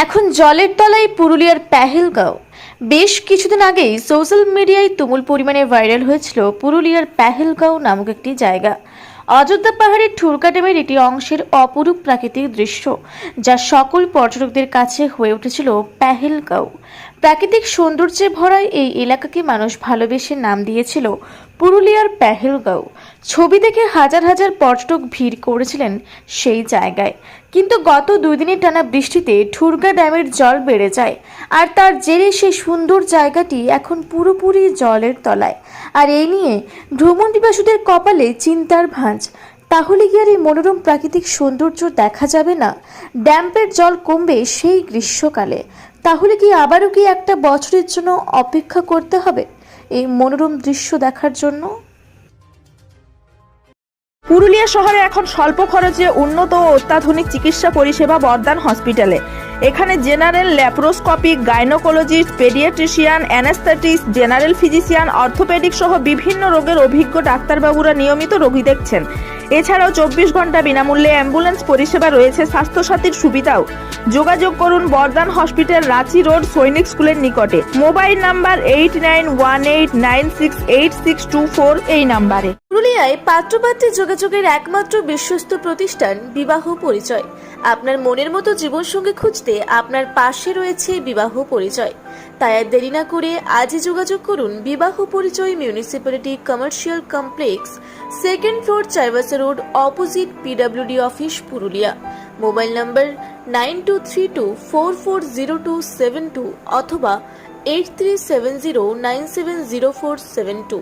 এখন জলের তলায় পুরুলিয়ার পেহেলগাঁও। বেশ কিছুদিন আগেই সোশ্যাল মিডিয়ায় তুমুল পরিমাণে ভাইরাল হয়েছিল পুরুলিয়ার পেহেলগাঁও নামক একটি জায়গা। অযোধ্যা পাহাড়ের ঠুরকা ড্যামের একটি অংশের অপরূপ প্রাকৃতিক দৃশ্য, যা সকল পর্যটকদের কাছে হয়ে উঠেছিল পেহেলগাঁও। প্রাকৃতিক সৌন্দর্যে ভরা এই এলাকাকে মানুষ ভালোবেসে নাম দিয়েছিল পুরুলিয়ার পেহেলগাঁও। ছবি দেখে হাজার হাজার পর্যটক ভিড় করেছিলেন সেই জায়গায়। কিন্তু গত 2 দিনের টানা বৃষ্টিতে ঠুরকা ড্যামের জল বেড়ে যায়, আর তার জেরে সেই সুন্দর জায়গাটি এখন পুরোপুরি জলের তলায়। আর এই নিয়ে ভ্রমণ পিপাসুদের কপালে চিন্তার ভাঁজ। তাহলে কি আর এই মনোরম প্রাকৃতিক সৌন্দর্য দেখা যাবে না? ড্যামের জল কমবে সেই গ্রীষ্মকালে। তাহলে কি আবারও কি একটা বছরের জন্য অপেক্ষা করতে হবে এই মনোরম দৃশ্য দেখার জন্য? পুরুলিয়া শহরে এখন স্বল্প খরচে উন্নত ও অত্যাধুনিক চিকিৎসা পরিষেবা বর্দান হসপিটালে। এখানে general, laparoscopic, gynaecologist, paediatrician, anaesthetist, general physician, orthopaedic সহ বিভিন্ন রোগের অভিজ্ঞ ডাক্তারবাবুরা নিয়মিত রোগী দেখছেন। এছাড়াও 24 ঘন্টা বিনামূল্যে অ্যাম্বুলেন্স পরিষেবা রয়েছে, স্বাস্থ্যসাথীর সুবিধাও। যোগাযোগ করুন বর্দান হসপিটাল, রাঁচি রোড, সৈনিক স্কুলের নিকটে। মোবাইল নাম্বার 8918968624 এই নাম্বারে। পুরুলিয়ায় পাত্রপাত্রী যোগাযোগের একমাত্র বিশ্বস্ত প্রতিষ্ঠান বিবাহ পরিচয়। আপনার মনের মতো জীবনসঙ্গী খুঁজতে আপনার পাশে রয়েছে বিবাহ পরিচয়। তাই আর দেরি না করে আজই যোগাযোগ করুন বিবাহ পরিচয়, municipality commercial complex, 2nd floor, Chaibasa road, opposite PWD office, Purulia. Mobile নম্বর 9232440272 অথবা 8370970472।